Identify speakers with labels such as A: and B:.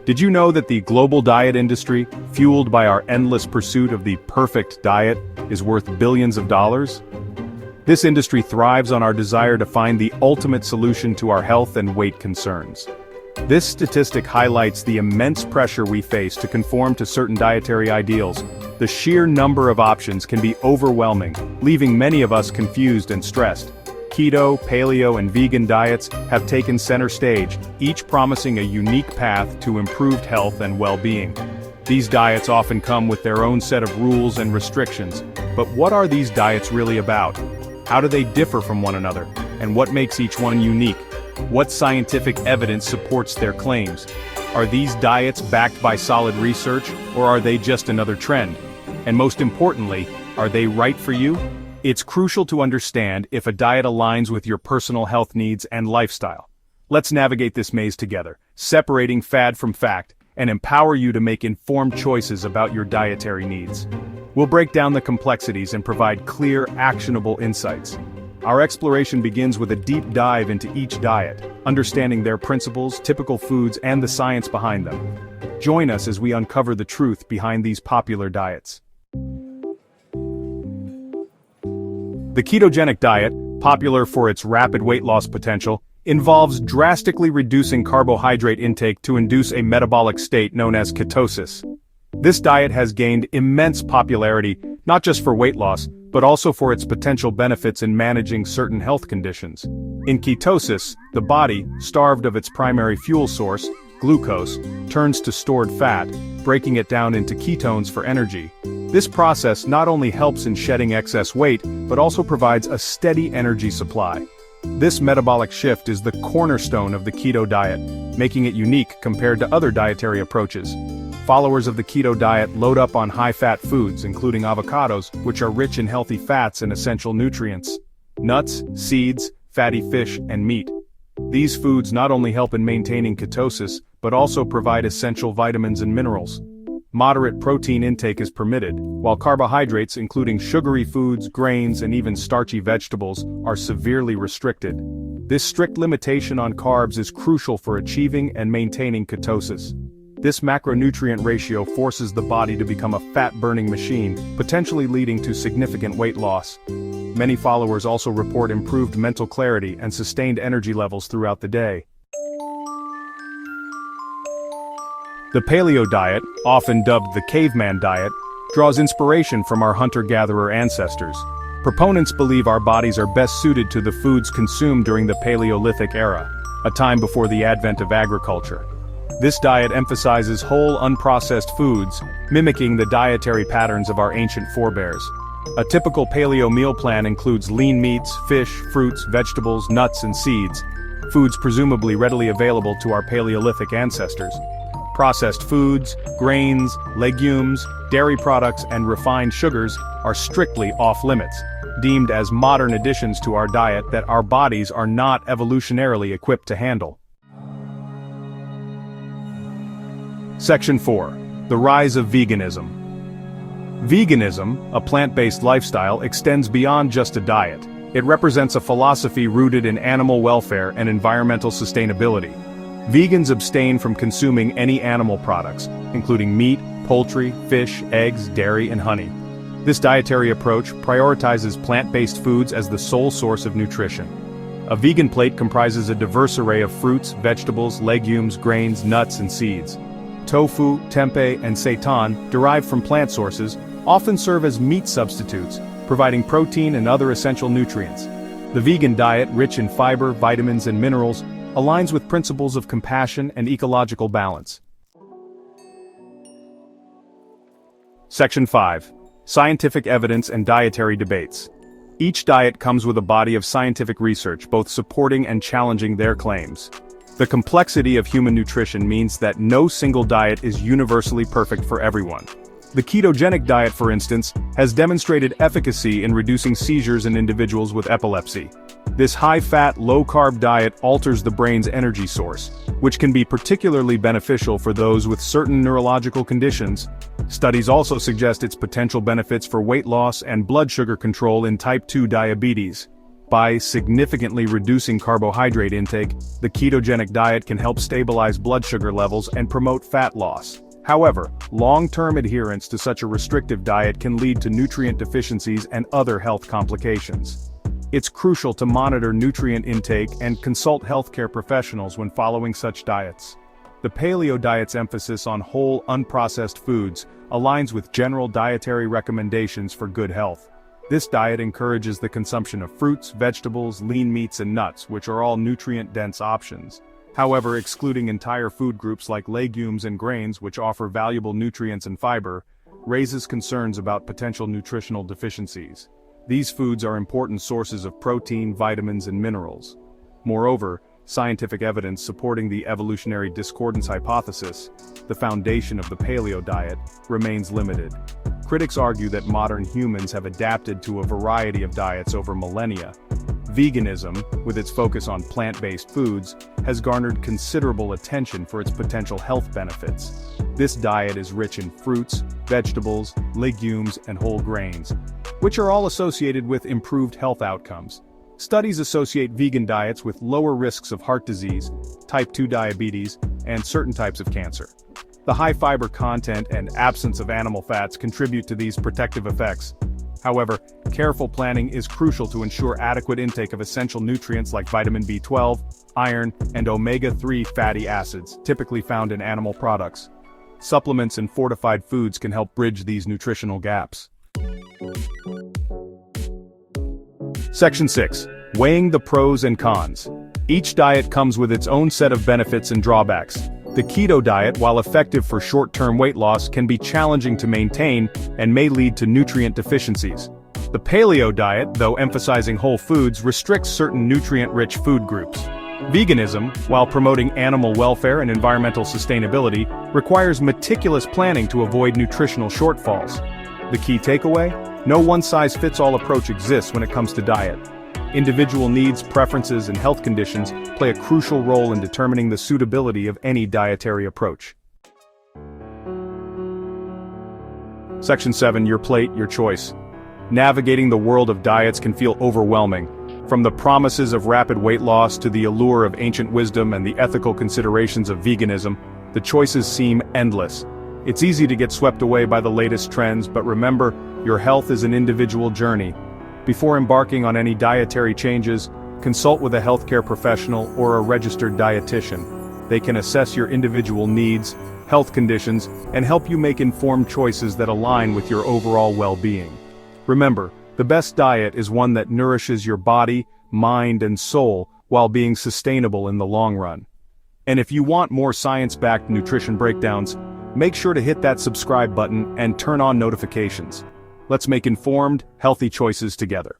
A: Did you know that the global diet industry, fueled by our endless pursuit of the perfect diet, is worth billions of dollars? This industry thrives on our desire to find the ultimate solution to our health and weight concerns. This statistic highlights the immense pressure we face to conform to certain dietary ideals. The sheer number of options can be overwhelming, leaving many of us confused and stressed. Keto, paleo, and vegan diets have taken center stage, each promising a unique path to improved health and well-being. These diets often come with their own set of rules and restrictions, but what are these diets really about? How do they differ from one another? And what makes each one unique? What scientific evidence supports their claims? Are these diets backed by solid research, or are they just another trend? And most importantly, are they right for you? It's crucial to understand if a diet aligns with your personal health needs and lifestyle. Let's navigate this maze together, separating fad from fact, and empower you to make informed choices about your dietary needs. We'll break down the complexities and provide clear, actionable insights. Our exploration begins with a deep dive into each diet, understanding their principles, typical foods, and the science behind them. Join us as we uncover the truth behind these popular diets. The ketogenic diet, popular for its rapid weight loss potential, involves drastically reducing carbohydrate intake to induce a metabolic state known as ketosis. This diet has gained immense popularity, not just for weight loss, but also for its potential benefits in managing certain health conditions. In ketosis, the body, starved of its primary fuel source, glucose, turns to stored fat, breaking it down into ketones for energy. This process not only helps in shedding excess weight, but also provides a steady energy supply. This metabolic shift is the cornerstone of the keto diet, making it unique compared to other dietary approaches. Followers of the keto diet load up on high-fat foods, including avocados, which are rich in healthy fats and essential nutrients, nuts, seeds, fatty fish, and meat. These foods not only help in maintaining ketosis, but also provide essential vitamins and minerals. Moderate protein intake is permitted, while carbohydrates, including sugary foods, grains, and even starchy vegetables, are severely restricted. This strict limitation on carbs is crucial for achieving and maintaining ketosis. This macronutrient ratio forces the body to become a fat-burning machine, potentially leading to significant weight loss. Many followers also report improved mental clarity and sustained energy levels throughout the day. The paleo diet, often dubbed the caveman diet, draws inspiration from our hunter-gatherer ancestors. Proponents believe our bodies are best suited to the foods consumed during the Paleolithic era, a time before the advent of agriculture. This diet emphasizes whole, unprocessed foods, mimicking the dietary patterns of our ancient forebears. A typical paleo meal plan includes lean meats, fish, fruits, vegetables, nuts, and seeds, foods presumably readily available to our Paleolithic ancestors. Processed foods, grains, legumes, dairy products, and refined sugars are strictly off-limits, deemed as modern additions to our diet that our bodies are not evolutionarily equipped to handle. Section 4. The rise of veganism. Veganism, a plant-based lifestyle, extends beyond just a diet. It represents a philosophy rooted in animal welfare and environmental sustainability. Vegans abstain from consuming any animal products, including meat, poultry, fish, eggs, dairy, and honey. This dietary approach prioritizes plant-based foods as the sole source of nutrition. A vegan plate comprises a diverse array of fruits, vegetables, legumes, grains, nuts, and seeds. Tofu, tempeh, and seitan, derived from plant sources, often serve as meat substitutes, providing protein and other essential nutrients. The vegan diet, rich in fiber, vitamins, and minerals, aligns with principles of compassion and ecological balance. Section 5. Scientific evidence and dietary debates. Each diet comes with a body of scientific research, both supporting and challenging their claims. The complexity of human nutrition means that no single diet is universally perfect for everyone. The ketogenic diet, for instance, has demonstrated efficacy in reducing seizures in individuals with epilepsy. This high-fat, low-carb diet alters the brain's energy source, which can be particularly beneficial for those with certain neurological conditions. Studies also suggest its potential benefits for weight loss and blood sugar control in type 2 diabetes. By significantly reducing carbohydrate intake, the ketogenic diet can help stabilize blood sugar levels and promote fat loss. However, long-term adherence to such a restrictive diet can lead to nutrient deficiencies and other health complications. It's crucial to monitor nutrient intake and consult healthcare professionals when following such diets. The paleo diet's emphasis on whole, unprocessed foods aligns with general dietary recommendations for good health. This diet encourages the consumption of fruits, vegetables, lean meats and nuts, which are all nutrient-dense options. However, excluding entire food groups like legumes and grains, which offer valuable nutrients and fiber, raises concerns about potential nutritional deficiencies. These foods are important sources of protein, vitamins, and minerals. Moreover, scientific evidence supporting the evolutionary discordance hypothesis, the foundation of the paleo diet, remains limited. Critics argue that modern humans have adapted to a variety of diets over millennia. Veganism, with its focus on plant-based foods, has garnered considerable attention for its potential health benefits. This diet is rich in fruits, vegetables, legumes, and whole grains, which are all associated with improved health outcomes. Studies associate vegan diets with lower risks of heart disease, type 2 diabetes, and certain types of cancer. The high fiber content and absence of animal fats contribute to these protective effects. However, careful planning is crucial to ensure adequate intake of essential nutrients like vitamin B12, iron, and omega-3 fatty acids, typically found in animal products. Supplements and fortified foods can help bridge these nutritional gaps. Section 6. Weighing the pros and cons. Each diet comes with its own set of benefits and drawbacks. The keto diet, while effective for short-term weight loss, can be challenging to maintain and may lead to nutrient deficiencies. The paleo diet, though emphasizing whole foods, restricts certain nutrient-rich food groups. Veganism, while promoting animal welfare and environmental sustainability, requires meticulous planning to avoid nutritional shortfalls. The key takeaway? No one-size-fits-all approach exists when it comes to diet. Individual needs, preferences, and health conditions play a crucial role in determining the suitability of any dietary approach. Section 7. Your plate, your choice. Navigating the world of diets can feel overwhelming. From the promises of rapid weight loss to the allure of ancient wisdom and the ethical considerations of veganism, the choices seem endless. It's easy to get swept away by the latest trends, but remember, your health is an individual journey. Before embarking on any dietary changes, consult with a healthcare professional or a registered dietitian. They can assess your individual needs, health conditions, and help you make informed choices that align with your overall well-being. Remember, the best diet is one that nourishes your body, mind, and soul while being sustainable in the long run. And if you want more science-backed nutrition breakdowns, make sure to hit that subscribe button and turn on notifications. Let's make informed, healthy choices together.